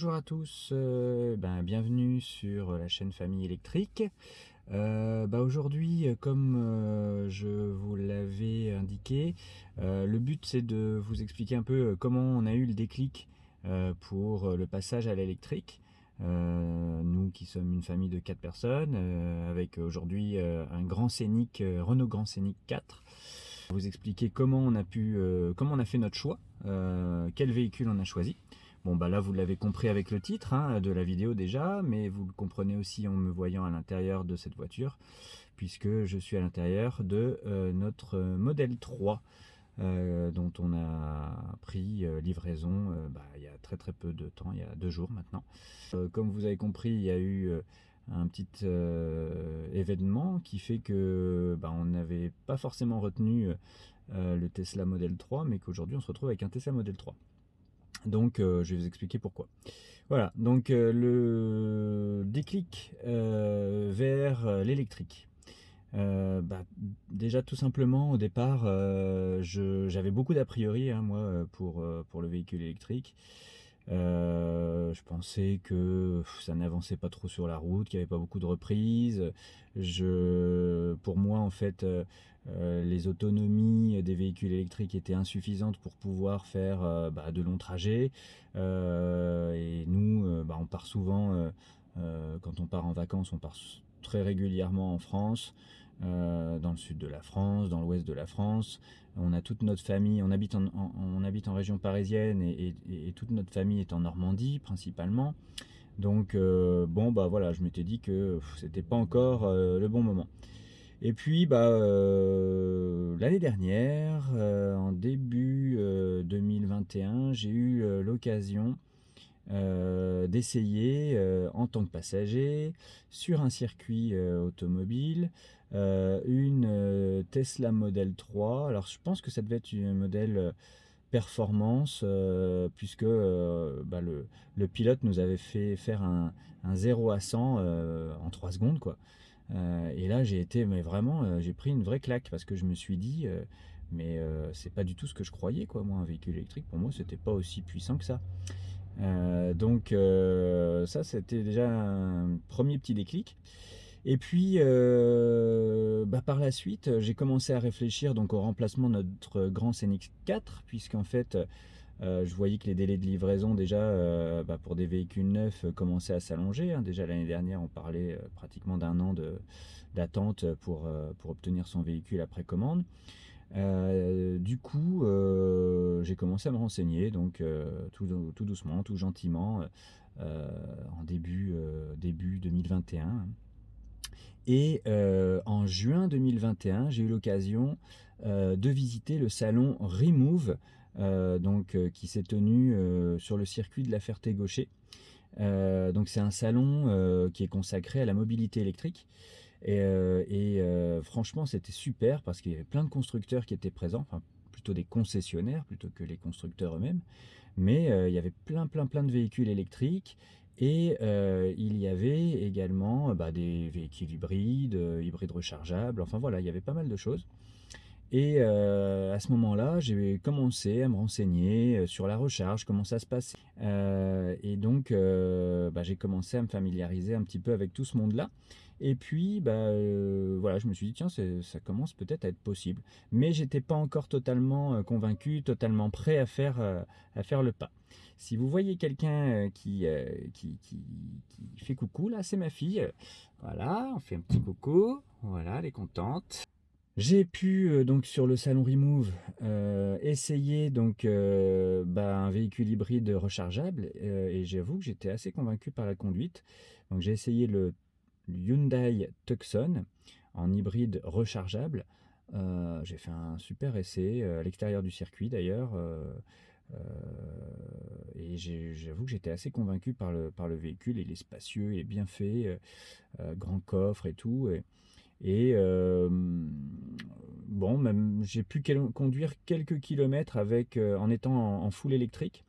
bonjour à tous, bienvenue sur la chaîne Famille électrique. Aujourd'hui, comme je vous l'avais indiqué, le but c'est de vous expliquer un peu comment on a eu le déclic pour le passage à l'électrique. Nous qui sommes une famille de 4 personnes, avec aujourd'hui un Grand Scénic, Renault Grand Scénic 4. Vous expliquer comment on a fait notre choix, quel véhicule on a choisi. Bon là vous l'avez compris avec le titre de la vidéo déjà, mais vous le comprenez aussi en me voyant à l'intérieur de cette voiture, puisque je suis à l'intérieur de notre modèle 3, dont on a pris livraison il y a très peu de temps, il y a 2 jours maintenant. Comme vous avez compris, il y a eu un petit événement qui fait que on n'avait pas forcément retenu le Tesla Model 3, mais qu'aujourd'hui on se retrouve avec un Tesla Model 3. Donc je vais vous expliquer pourquoi. Voilà, donc le déclic vers l'électrique. Déjà tout simplement au départ, j'avais beaucoup d'a priori moi pour le véhicule électrique. Je pensais que ça n'avançait pas trop sur la route, qu'il n'y avait pas beaucoup de reprises. Pour moi, en fait, les autonomies des véhicules électriques étaient insuffisantes pour pouvoir faire de longs trajets. Et nous, on part souvent, quand on part en vacances, on part très régulièrement en France, dans le sud de la France, dans l'ouest de la France. On a toute notre famille, on habite en région parisienne, et toute notre famille est en Normandie principalement. Donc voilà, je m'étais dit que c'était pas encore le bon moment. Et puis l'année dernière, en début 2021, j'ai eu l'occasion d'essayer en tant que passager sur un circuit automobile une Tesla Model 3. Alors je pense que ça devait être un modèle performance, puisque le pilote nous avait fait faire un 0 à 100 en 3 secondes quoi. Et là j'ai été, mais vraiment j'ai pris une vraie claque, parce que je me suis dit c'est pas du tout ce que je croyais quoi. Moi, un véhicule électrique, pour moi, c'était pas aussi puissant que ça. Ça, c'était déjà un premier petit déclic. Et puis par la suite, j'ai commencé à réfléchir donc au remplacement de notre Grand Scénic 4, puisqu'en fait je voyais que les délais de livraison déjà pour des véhicules neufs commençaient à s'allonger. Déjà l'année dernière, on parlait pratiquement d'un an d'attente pour obtenir son véhicule après commande. Du coup, j'ai commencé à me renseigner, donc tout doucement, tout gentiment, en début 2021. Et en juin 2021, j'ai eu l'occasion de visiter le salon Remove, qui s'est tenu sur le circuit de la Ferté-Gaucher. Donc c'est un salon qui est consacré à la mobilité électrique. Franchement, c'était super, parce qu'il y avait plein de constructeurs qui étaient présents, enfin plutôt des concessionnaires plutôt que les constructeurs eux-mêmes. Mais il y avait plein de véhicules électriques, et il y avait également des véhicules hybrides, hybrides rechargeables, enfin voilà, il y avait pas mal de choses. Et à ce moment-là, j'ai commencé à me renseigner sur la recharge, comment ça se passe. Et donc, j'ai commencé à me familiariser un petit peu avec tout ce monde-là. Et puis, voilà, je me suis dit, tiens, ça commence peut-être à être possible. Mais j'étais pas encore totalement convaincu, totalement prêt à faire le pas. Si vous voyez quelqu'un qui fait coucou, là, c'est ma fille. Voilà, on fait un petit coucou. Voilà, elle est contente. J'ai pu donc sur le salon Remove essayer un véhicule hybride rechargeable, et j'avoue que j'étais assez convaincu par la conduite. Donc j'ai essayé le Hyundai Tucson en hybride rechargeable. J'ai fait un super essai à l'extérieur du circuit d'ailleurs, et j'avoue que j'étais assez convaincu par le véhicule. Il est spacieux, il est bien fait, grand coffre et tout. Et même j'ai pu conduire quelques kilomètres en étant en full électrique.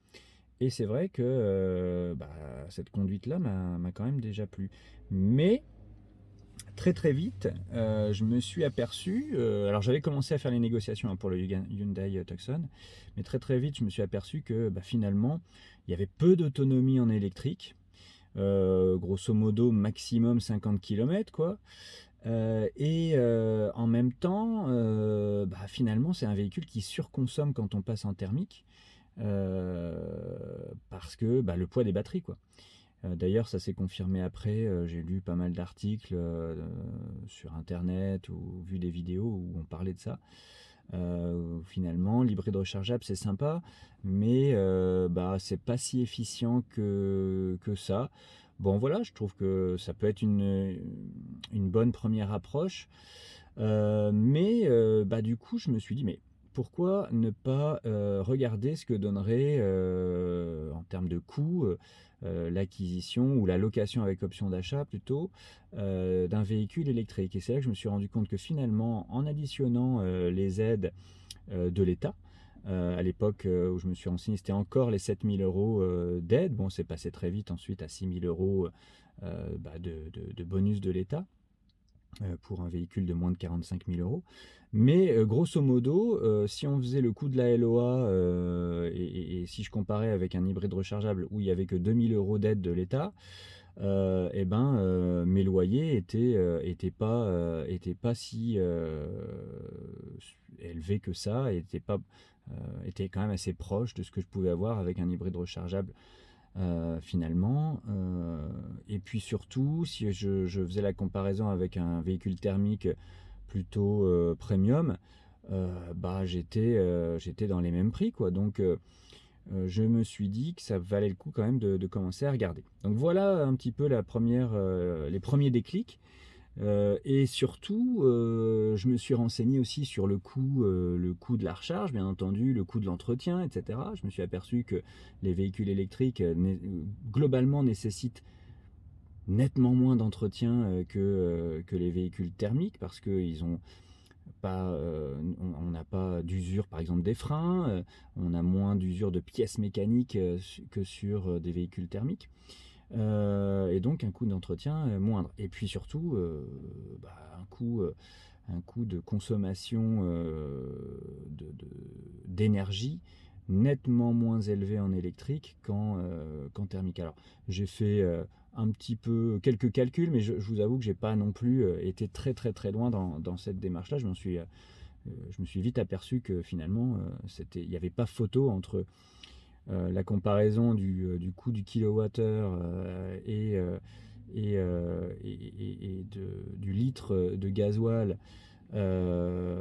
Et c'est vrai que cette conduite-là m'a quand même déjà plu. Mais très très vite, je me suis aperçu, alors j'avais commencé à faire les négociations, hein, pour le Hyundai Tucson, mais très très vite je me suis aperçu que finalement il y avait peu d'autonomie en électrique, grosso modo maximum 50 km quoi. En même temps, finalement c'est un véhicule qui surconsomme quand on passe en thermique, euh, parce que le poids des batteries quoi. D'ailleurs, ça s'est confirmé après. J'ai lu pas mal d'articles sur Internet ou vu des vidéos où on parlait de ça. Finalement, l'hybride rechargeable, c'est sympa, mais c'est pas si efficient que ça. Bon, voilà, je trouve que ça peut être une bonne première approche. Du coup, je me suis dit, mais pourquoi ne pas regarder ce que donnerait en termes de coût l'acquisition ou la location avec option d'achat plutôt d'un véhicule électrique. Et c'est là que je me suis rendu compte que finalement, en additionnant les aides de l'État, à l'époque où je me suis renseigné, c'était encore les 7 000 euros d'aide. Bon, c'est passé très vite ensuite à 6 000 euros de bonus de l'État pour un véhicule de moins de 45 000 euros. Mais grosso modo, si on faisait le coût de la LOA et si je comparais avec un hybride rechargeable où il n'y avait que 2 000 euros d'aide de l'État, mes loyers étaient pas si élevés que ça, étaient quand même assez proches de ce que je pouvais avoir avec un hybride rechargeable finalement. Et puis surtout, si je faisais la comparaison avec un véhicule thermique plutôt premium, j'étais dans les mêmes prix, quoi. Donc je me suis dit que ça valait le coup quand même de commencer à regarder. Donc voilà un petit peu les premiers déclics. Et surtout, je me suis renseigné aussi sur le coût de la recharge, bien entendu, le coût de l'entretien, etc. Je me suis aperçu que les véhicules électriques, globalement, nécessitent nettement moins d'entretien que les véhicules thermiques, parce qu'ils ont pas, on n'a pas d'usure, par exemple, des freins, on a moins d'usure de pièces mécaniques que sur des véhicules thermiques. Et donc un coût d'entretien moindre. Et puis surtout, un coût de consommation d'énergie nettement moins élevé en électrique qu'en thermique. Alors j'ai fait un petit peu quelques calculs, mais je vous avoue que j'ai pas non plus été très très très loin dans cette démarche-là. Je me suis vite aperçu que finalement, il n'y avait pas photo entre la comparaison du coût du kilowattheure du litre de gasoil. Voilà,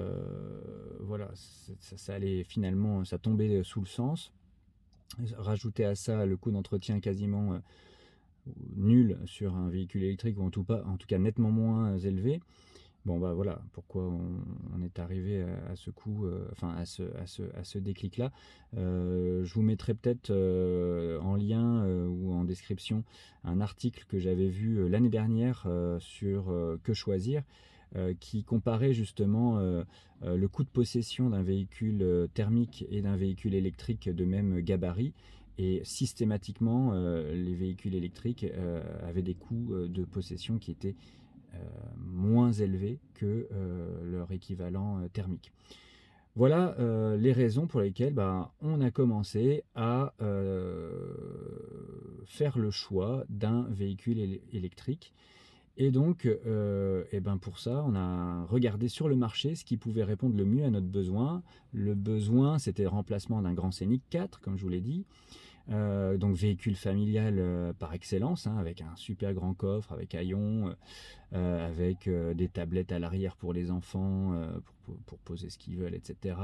ça allait finalement, ça tombait sous le sens. Rajouter à ça le coût d'entretien quasiment nul sur un véhicule électrique, ou en tout cas nettement moins élevé. Bon voilà pourquoi on est arrivé à ce coup, à ce déclic-là. Je vous mettrai peut-être en lien ou en description un article que j'avais vu l'année dernière sur Que choisir, qui comparait justement le coût de possession d'un véhicule thermique et d'un véhicule électrique de même gabarit. Et systématiquement, les véhicules électriques avaient des coûts de possession qui étaient moins élevés que leur équivalent thermique. Voilà les raisons pour lesquelles on a commencé à faire le choix d'un véhicule électrique. Et donc, pour ça, on a regardé sur le marché ce qui pouvait répondre le mieux à notre besoin. Le besoin, c'était le remplacement d'un Grand Scénic 4, comme je vous l'ai dit. Donc véhicule familial par excellence, hein, avec un super grand coffre, avec haillons, avec des tablettes à l'arrière pour les enfants, pour poser ce qu'ils veulent, etc.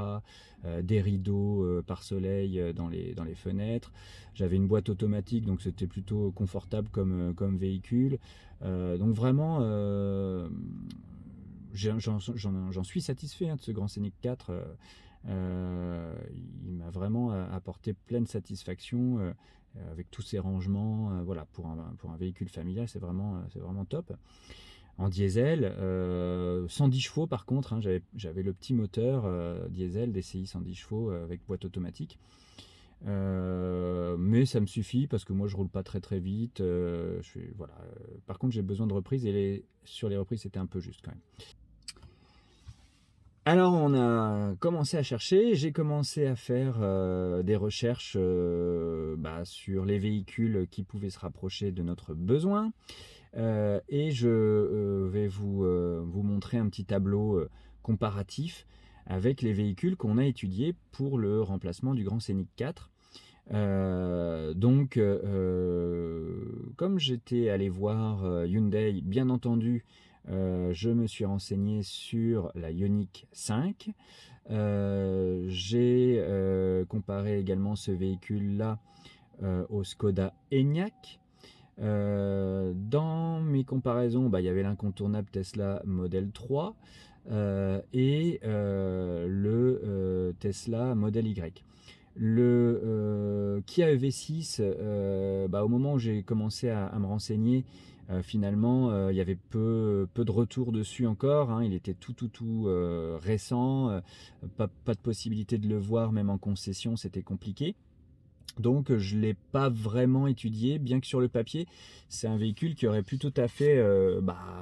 Des rideaux par soleil dans les fenêtres. J'avais une boîte automatique, donc c'était plutôt confortable comme véhicule. Donc vraiment, j'en suis satisfait, hein, de ce Grand Scénic 4. Il m'a vraiment apporté pleine satisfaction avec tous ces rangements. Voilà, pour un véhicule familial, c'est vraiment top. En diesel, 110 chevaux par contre, hein, j'avais le petit moteur diesel DCI 110 chevaux avec boîte automatique. Mais ça me suffit parce que moi je roule pas très très vite. Voilà. Par contre j'ai besoin de reprises et sur les reprises c'était un peu juste quand même. Alors on a commencé à chercher, j'ai commencé à faire des recherches sur les véhicules qui pouvaient se rapprocher de notre besoin. Et je vais vous montrer un petit tableau comparatif avec les véhicules qu'on a étudiés pour le remplacement du Grand Scénic 4. Comme j'étais allé voir Hyundai, bien entendu, je me suis renseigné sur la Ioniq 5. J'ai comparé également ce véhicule-là au Skoda Enyaq. Dans mes comparaisons, il y avait l'incontournable Tesla Model 3 le Tesla Model Y. Le Kia EV6, au moment où j'ai commencé à me renseigner, finalement, il y avait peu de retours dessus encore, hein. Il était tout récent, pas de possibilité de le voir, même en concession, c'était compliqué. Donc je ne l'ai pas vraiment étudié, bien que sur le papier, c'est un véhicule qui aurait pu tout à fait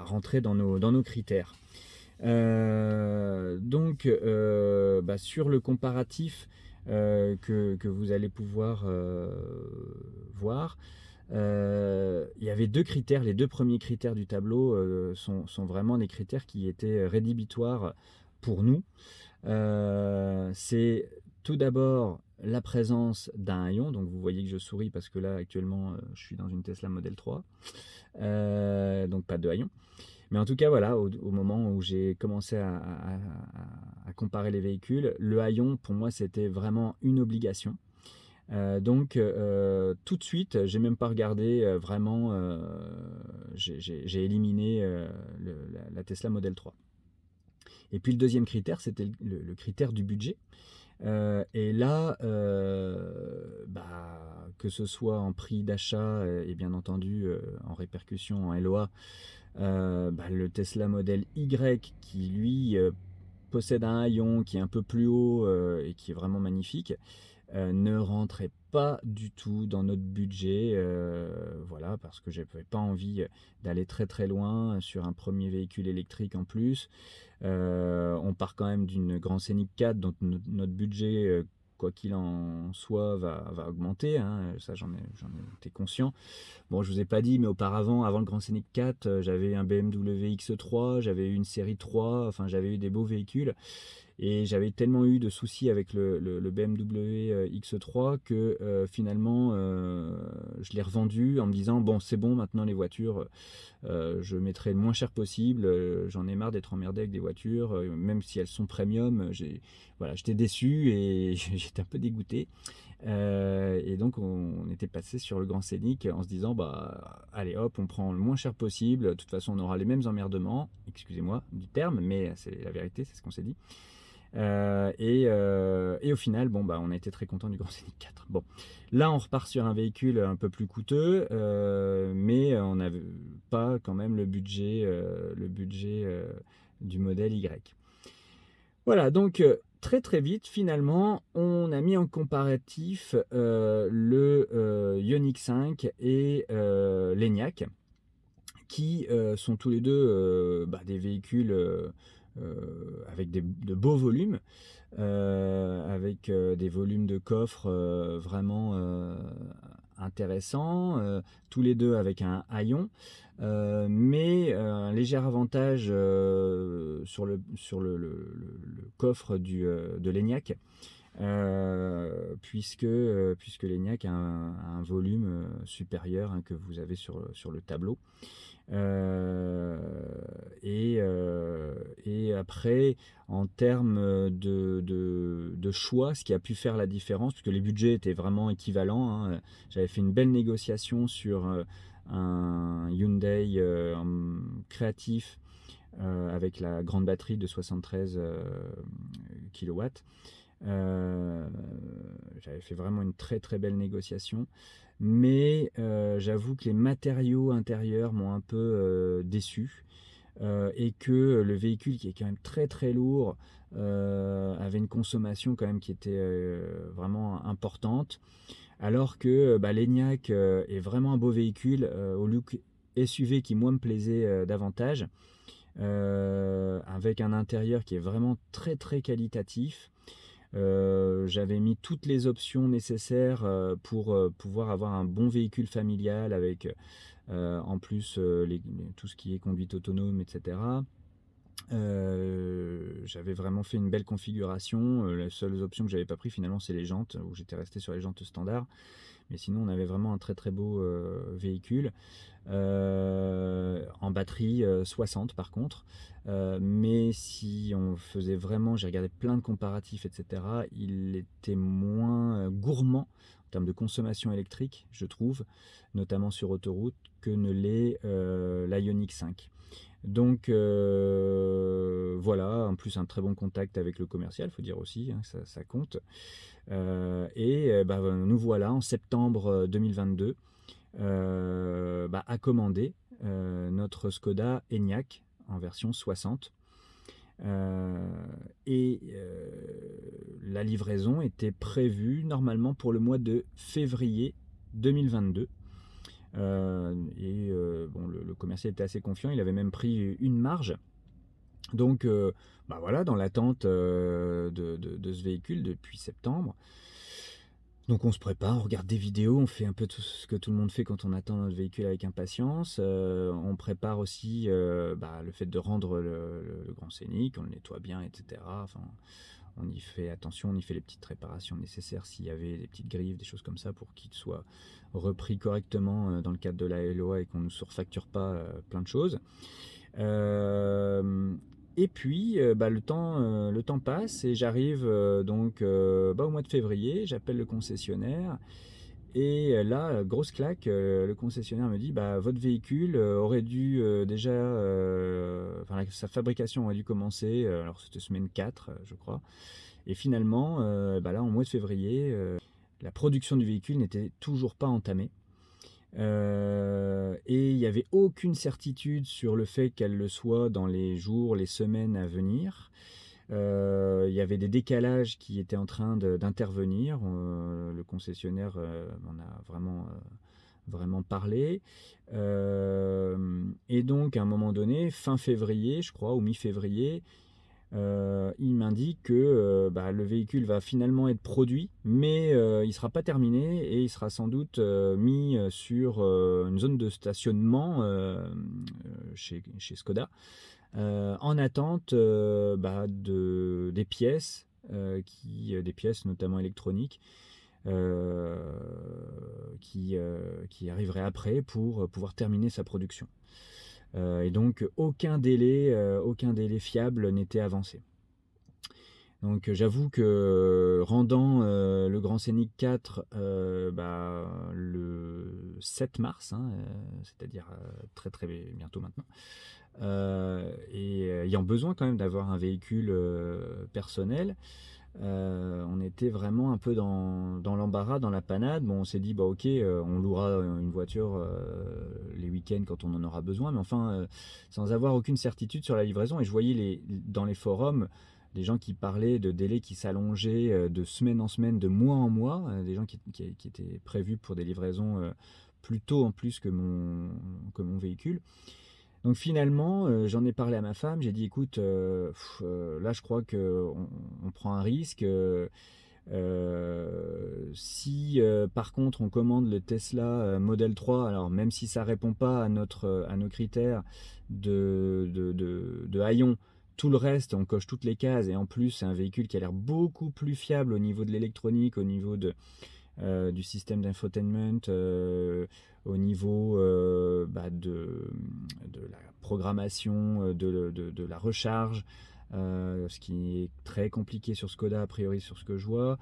rentrer dans nos critères. Sur le comparatif que vous allez pouvoir voir, il y avait deux critères. Les deux premiers critères du tableau sont vraiment des critères qui étaient rédhibitoires pour nous. C'est tout d'abord la présence d'un haillon. Donc vous voyez que je souris parce que là actuellement je suis dans une Tesla Model 3, donc pas de haillon. Mais en tout cas voilà, au moment où j'ai commencé à comparer les véhicules, le haillon pour moi c'était vraiment une obligation. Tout de suite, j'ai même pas regardé vraiment, j'ai éliminé la Tesla Model 3. Et puis le deuxième critère, c'était le critère du budget. Et là, que ce soit en prix d'achat et bien entendu en répercussion en LOA, le Tesla Model Y qui lui possède un haillon qui est un peu plus haut et qui est vraiment magnifique, ne rentrait pas du tout dans notre budget, voilà, parce que je n'avais pas envie d'aller très très loin sur un premier véhicule électrique en plus. On part quand même d'une Grand Scénic 4, donc notre budget, quoi qu'il en soit, va augmenter, hein, ça j'en étais conscient. Bon, je vous ai pas dit, mais auparavant, avant le Grand Scénic 4, j'avais un BMW X3, j'avais eu une série 3, enfin j'avais eu des beaux véhicules. Et j'avais tellement eu de soucis avec le BMW X3 que finalement je l'ai revendu en me disant bon c'est bon maintenant les voitures je mettrai le moins cher possible, j'en ai marre d'être emmerdé avec des voitures même si elles sont premium. J'étais déçu et j'étais un peu dégoûté. Et donc on était passé sur le Grand Scénic en se disant allez hop on prend le moins cher possible, de toute façon on aura les mêmes emmerdements, excusez-moi du terme mais c'est la vérité, c'est ce qu'on s'est dit. Et au final, on a été très content du Grand Scénic 4. Bon, là on repart sur un véhicule un peu plus coûteux, mais on n'avait pas quand même le budget du modèle Y. Voilà, donc très très vite, finalement, on a mis en comparatif le Ioniq 5 et l'Enyaq, qui sont tous les deux des véhicules avec de beaux volumes, avec des volumes de coffre vraiment intéressants, tous les deux avec un haillon, mais un léger avantage sur le coffre de l'Enyaq, puisque l'Enyaq a un volume supérieur, hein, que vous avez sur le tableau. Et après, en termes de choix, ce qui a pu faire la différence, puisque les budgets étaient vraiment équivalents, hein, j'avais fait une belle négociation sur un Hyundai créatif avec la grande batterie de 73 kW. J'avais fait vraiment une très très belle négociation, mais j'avoue que les matériaux intérieurs m'ont un peu déçu. et que le véhicule qui est quand même très très lourd avait une consommation quand même qui était vraiment importante, alors que l'Enyaq est vraiment un beau véhicule au look SUV qui moi me plaisait davantage, avec un intérieur qui est vraiment très très qualitatif. J'avais mis toutes les options nécessaires pour pouvoir avoir un bon véhicule familial avec en plus tout ce qui est conduite autonome, etc. J'avais vraiment fait une belle configuration. Les seules options que j'avais pas pris finalement, c'est les jantes, où j'étais resté sur les jantes standards. Mais sinon, on avait vraiment un très très beau véhicule. En batterie 60 par contre. Mais si on faisait vraiment, j'ai regardé plein de comparatifs, etc., il était moins gourmand en termes de consommation électrique, je trouve, notamment sur autoroute, que ne l'est l'Ioniq 5. Donc voilà, en plus un très bon contact avec le commercial, faut dire aussi, hein, ça compte. Nous voilà en septembre 2022 à commander notre Skoda Enyaq en version 60. La livraison était prévue normalement pour le mois de février 2022. Le commercial était assez confiant, il avait même pris une marge. Donc voilà, dans l'attente de ce véhicule depuis septembre. Donc on se prépare, on regarde des vidéos, on fait un peu tout ce que tout le monde fait quand on attend notre véhicule avec impatience. On prépare aussi le fait de rendre le Grand Scénic, on le nettoie bien, etc. Enfin, on y fait attention, on y fait les petites réparations nécessaires s'il y avait des petites griffes, des choses comme ça, pour qu'il soit repris correctement dans le cadre de la LOA et qu'on ne nous surfacture pas plein de choses. Et puis le temps passe et j'arrive au mois de février, j'appelle le concessionnaire et là, grosse claque, le concessionnaire me dit votre véhicule aurait dû sa fabrication aurait dû commencer, alors c'était semaine 4 je crois, et finalement là en mois de février, la production du véhicule n'était toujours pas entamée. Et il n'y avait aucune certitude sur le fait qu'elle le soit dans les jours, les semaines à venir. Il y avait des décalages qui étaient en train d'intervenir. Le concessionnaire en a vraiment parlé. Et donc, à un moment donné, fin février, je crois, ou mi-février, il m'indique que le véhicule va finalement être produit, mais il ne sera pas terminé et il sera sans doute mis sur une zone de stationnement chez Skoda, en attente des pièces, des pièces notamment électroniques, qui arriveraient après pour pouvoir terminer sa production. Et donc aucun délai fiable n'était avancé. Donc j'avoue que rendant le Grand Scénic 4 le 7 mars, c'est-à-dire très très bientôt maintenant, et ayant besoin quand même d'avoir un véhicule personnel, on était vraiment un peu dans l'embarras, dans la panade. Bon, on s'est dit ok, on louera une voiture les week-ends quand on en aura besoin, mais enfin sans avoir aucune certitude sur la livraison. Et je voyais dans les forums des gens qui parlaient de délais qui s'allongeaient de semaine en semaine, de mois en mois, des gens qui étaient prévus pour des livraisons plus tôt en plus que mon véhicule. Donc finalement, j'en ai parlé à ma femme, j'ai dit écoute, là je crois qu'on prend un risque. Si par contre on commande le Tesla Model 3, alors même si ça répond pas à nos critères de haillons, tout le reste on coche toutes les cases, et en plus c'est un véhicule qui a l'air beaucoup plus fiable au niveau de l'électronique, au niveau du système d'infotainment, au niveau de la programmation, de la recharge, ce qui est très compliqué sur Skoda a priori, sur ce que je vois,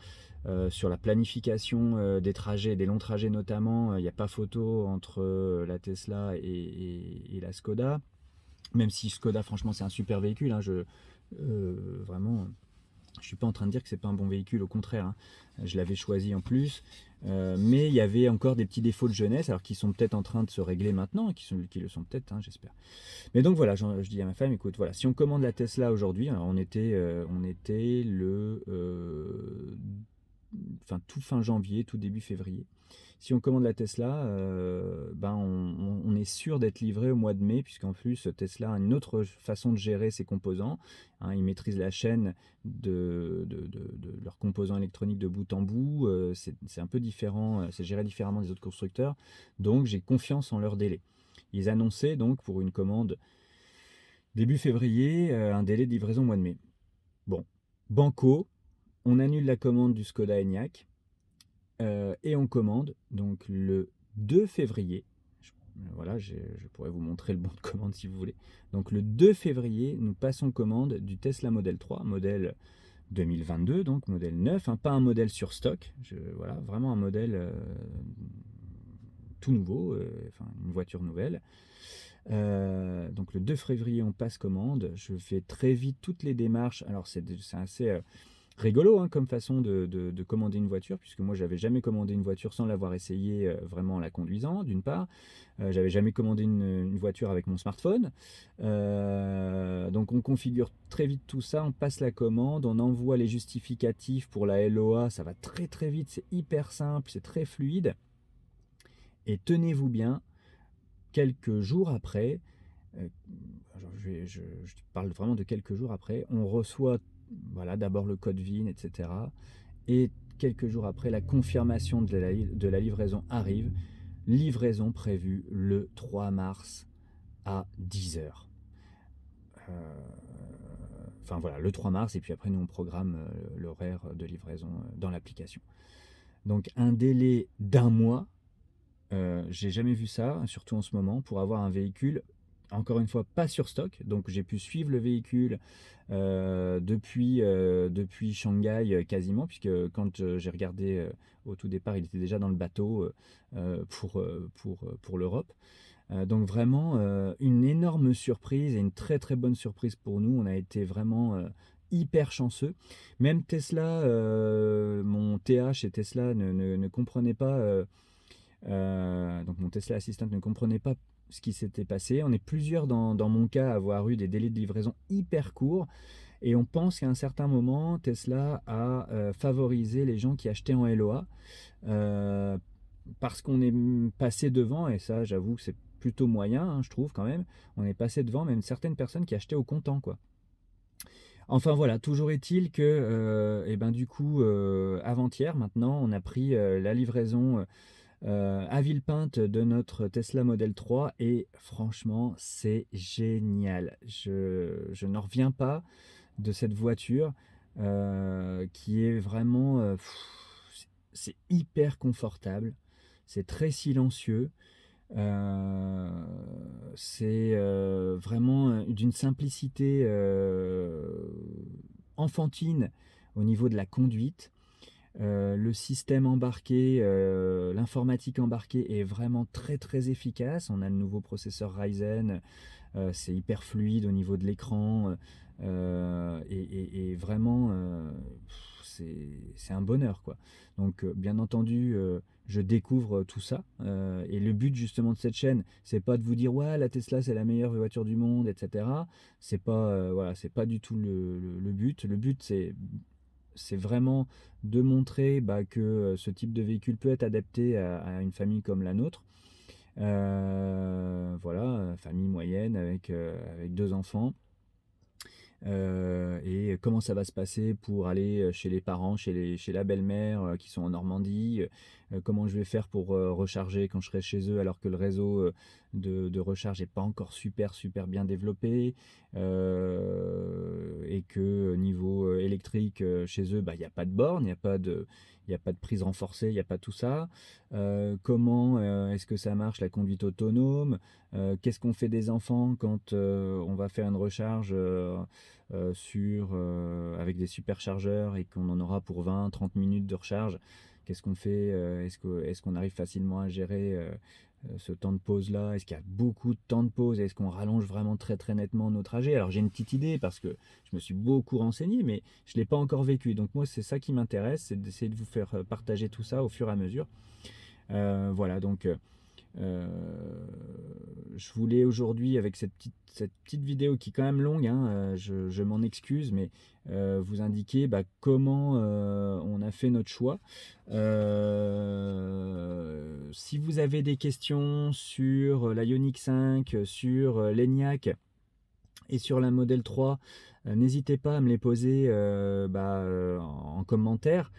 sur la planification des trajets, des longs trajets notamment. Il n'y a pas photo entre la Tesla et la Skoda, même si Skoda franchement c'est un super véhicule, vraiment Je ne suis pas en train de dire que c'est pas un bon véhicule, au contraire, hein. Je l'avais choisi en plus, mais il y avait encore des petits défauts de jeunesse, alors qui sont peut-être en train de se régler maintenant, qui le sont peut-être, hein, j'espère. Mais donc voilà, je dis à ma femme, écoute, voilà, si on commande la Tesla aujourd'hui, alors on était enfin tout fin janvier, tout début février. Si on commande la Tesla, ben on est sûr d'être livré au mois de mai, puisqu'en plus Tesla a une autre façon de gérer ses composants, hein. Ils maîtrisent la chaîne de leurs composants électroniques de bout en bout. C'est un peu différent, c'est géré différemment des autres constructeurs. Donc j'ai confiance en leur délai. Ils annonçaient donc pour une commande début février, un délai de livraison au mois de mai. Bon, banco, on annule la commande du Skoda Enyaq. Et on commande donc le 2 février. Voilà, je pourrais vous montrer le bon de commande si vous voulez. Donc le 2 février, nous passons commande du Tesla Model 3, modèle 2022, donc modèle neuf, hein, pas un modèle sur stock. Voilà, vraiment un modèle tout nouveau, enfin une voiture nouvelle. Donc le 2 février, on passe commande. Je fais très vite toutes les démarches. Alors c'est assez rigolo, hein, comme façon de commander une voiture, puisque moi j'avais jamais commandé une voiture sans l'avoir essayé vraiment en la conduisant, d'une part. J'avais jamais commandé une voiture avec mon smartphone. Donc on configure très vite tout ça, on passe la commande, on envoie les justificatifs pour la LOA, ça va très très vite, c'est hyper simple, c'est très fluide. Et tenez-vous bien, quelques jours après, je parle vraiment de quelques jours après, on reçoit voilà, d'abord le code VIN, etc. Et quelques jours après, la confirmation de la livraison arrive. Livraison prévue le 3 mars à 10h. Enfin voilà, le 3 mars, et puis après nous on programme l'horaire de livraison dans l'application. Donc un délai d'un mois, j'ai jamais vu ça, surtout en ce moment, pour avoir un véhicule, encore une fois, pas sur stock. Donc j'ai pu suivre le véhicule depuis Shanghai quasiment, puisque quand j'ai regardé au tout départ, il était déjà dans le bateau pour l'Europe. Donc vraiment une énorme surprise et une très très bonne surprise pour nous. On a été vraiment hyper chanceux. Même Tesla, mon TH et Tesla ne comprenaient pas. Donc mon Tesla Assistant ne comprenait pas ce qui s'était passé. On est plusieurs dans mon cas à avoir eu des délais de livraison hyper courts. Et on pense qu'à un certain moment, Tesla a favorisé les gens qui achetaient en LOA. Parce qu'on est passé devant, et ça j'avoue que c'est plutôt moyen, hein, je trouve quand même. On est passé devant même certaines personnes qui achetaient au comptant, quoi. Enfin voilà, toujours est-il que, et ben du coup, avant-hier maintenant, on a pris la livraison à Villepinte de notre Tesla Model 3 et franchement c'est génial. Je n'en reviens pas de cette voiture qui est vraiment c'est hyper confortable, c'est très silencieux, euh, c'est vraiment d'une simplicité enfantine au niveau de la conduite. Le système embarqué, l'informatique embarquée est vraiment très très efficace. On a le nouveau processeur Ryzen, c'est hyper fluide au niveau de l'écran, et vraiment c'est un bonheur, quoi. Donc bien entendu, je découvre tout ça, et le but justement de cette chaîne, c'est pas de vous dire ouais la Tesla c'est la meilleure voiture du monde, etc. C'est pas voilà, c'est pas du tout le but. Le but c'est vraiment de montrer bah, que ce type de véhicule peut être adapté à une famille comme la nôtre. Voilà, famille moyenne avec deux enfants. Et comment ça va se passer pour aller chez les parents, chez la belle-mère qui sont en Normandie, comment je vais faire pour recharger quand je serai chez eux alors que le réseau de recharge n'est pas encore super super bien développé, et que niveau électrique chez eux, bah, il n'y a pas de borne, il y a pas de prise renforcée, il n'y a pas tout ça. Comment est-ce que ça marche la conduite autonome? Qu'est-ce qu'on fait des enfants quand on va faire une recharge avec des superchargeurs et qu'on en aura pour 20-30 minutes de recharge? Qu'est-ce qu'on fait? Est-ce qu'on arrive facilement à gérer ce temps de pause-là? Est-ce qu'il y a beaucoup de temps de pause? Est-ce qu'on rallonge vraiment très très nettement nos trajets? Alors j'ai une petite idée parce que je me suis beaucoup renseigné, mais je ne l'ai pas encore vécu. Donc moi, c'est ça qui m'intéresse, c'est d'essayer de vous faire partager tout ça au fur et à mesure. Voilà, donc je voulais aujourd'hui, avec cette petite vidéo qui est quand même longue, hein, je m'en excuse, mais vous indiquer comment on a fait notre choix. Si vous avez des questions sur la Ioniq 5, sur l'ENIAC et sur la Model 3, n'hésitez pas à me les poser en commentaire,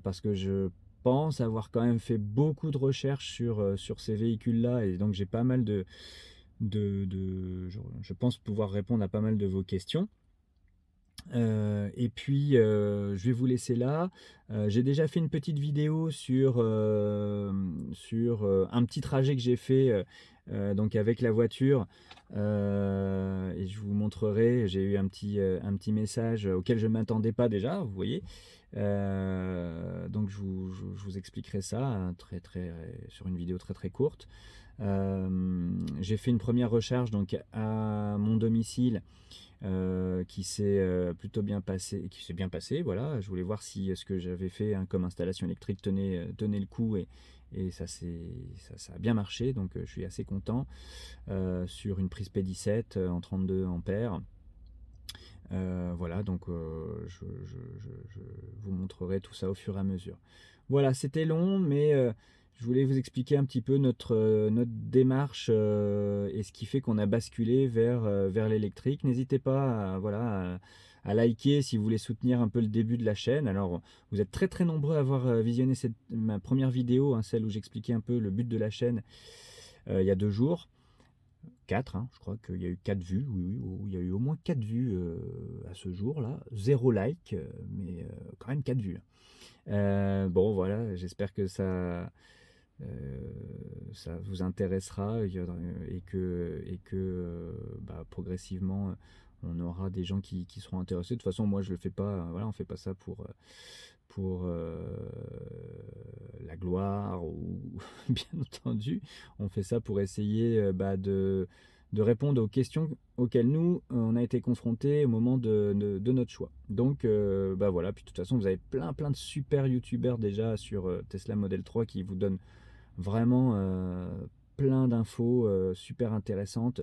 parce que je pense avoir quand même fait beaucoup de recherches sur ces véhicules-là, et donc j'ai pas mal je pense pouvoir répondre à pas mal de vos questions. Et puis je vais vous laisser là. J'ai déjà fait une petite vidéo sur un petit trajet que j'ai fait donc avec la voiture, et je vous montrerai. J'ai eu un petit message auquel je ne m'attendais pas déjà, vous voyez. Donc je vous expliquerai ça sur une vidéo très très courte. J'ai fait une première recharge donc à mon domicile, qui s'est plutôt bien passé, qui s'est bien passé. Voilà, je voulais voir si ce que j'avais fait, hein, comme installation électrique tenait le coup, et ça a bien marché, donc je suis assez content, sur une prise P17 en 32 ampères. Voilà, donc je vous montrerai tout ça au fur et à mesure. Voilà, c'était long, mais je voulais vous expliquer un petit peu notre démarche, et ce qui fait qu'on a basculé vers l'électrique. N'hésitez pas à liker si vous voulez soutenir un peu le début de la chaîne. Alors, vous êtes très très nombreux à avoir visionné ma première vidéo, hein, celle où j'expliquais un peu le but de la chaîne, il y a 2 jours. 4, hein, je crois qu'il y a eu 4 vues, oui, il y a eu au moins 4 vues à ce jour-là. 0 like, mais quand même 4 vues. Bon, voilà, j'espère que ça vous intéressera, et que progressivement, on aura des gens qui seront intéressés. De toute façon, moi, je le fais pas, voilà, on fait pas ça pour la gloire, ou bien entendu, on fait ça pour essayer de répondre aux questions auxquelles nous, on a été confrontés au moment de notre choix. Donc voilà, puis de toute façon, vous avez plein de super youtubeurs déjà sur Tesla Model 3 qui vous donnent vraiment plein d'infos super intéressantes,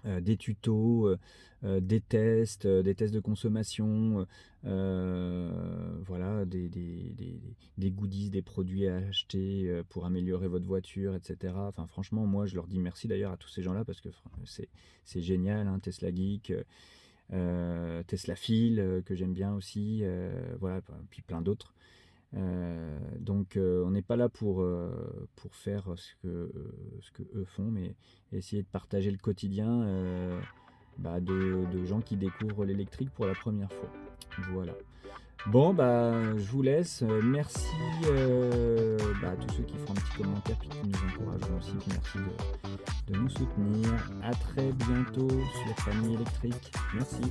des tutos, des tests de consommation, voilà, des goodies, des produits à acheter pour améliorer votre voiture, etc. Enfin, franchement, moi, je leur dis merci d'ailleurs à tous ces gens-là, parce que c'est génial, hein, Tesla Geek, Tesla Phil, que j'aime bien aussi, voilà, puis plein d'autres. Donc on n'est pas là pour faire ce que eux font, mais essayer de partager le quotidien de gens qui découvrent l'électrique pour la première fois. Voilà. Bon, je vous laisse. Merci à tous ceux qui font un petit commentaire puis qui nous encouragent aussi. Puis merci de nous soutenir. À très bientôt sur Famille Électrique. Merci.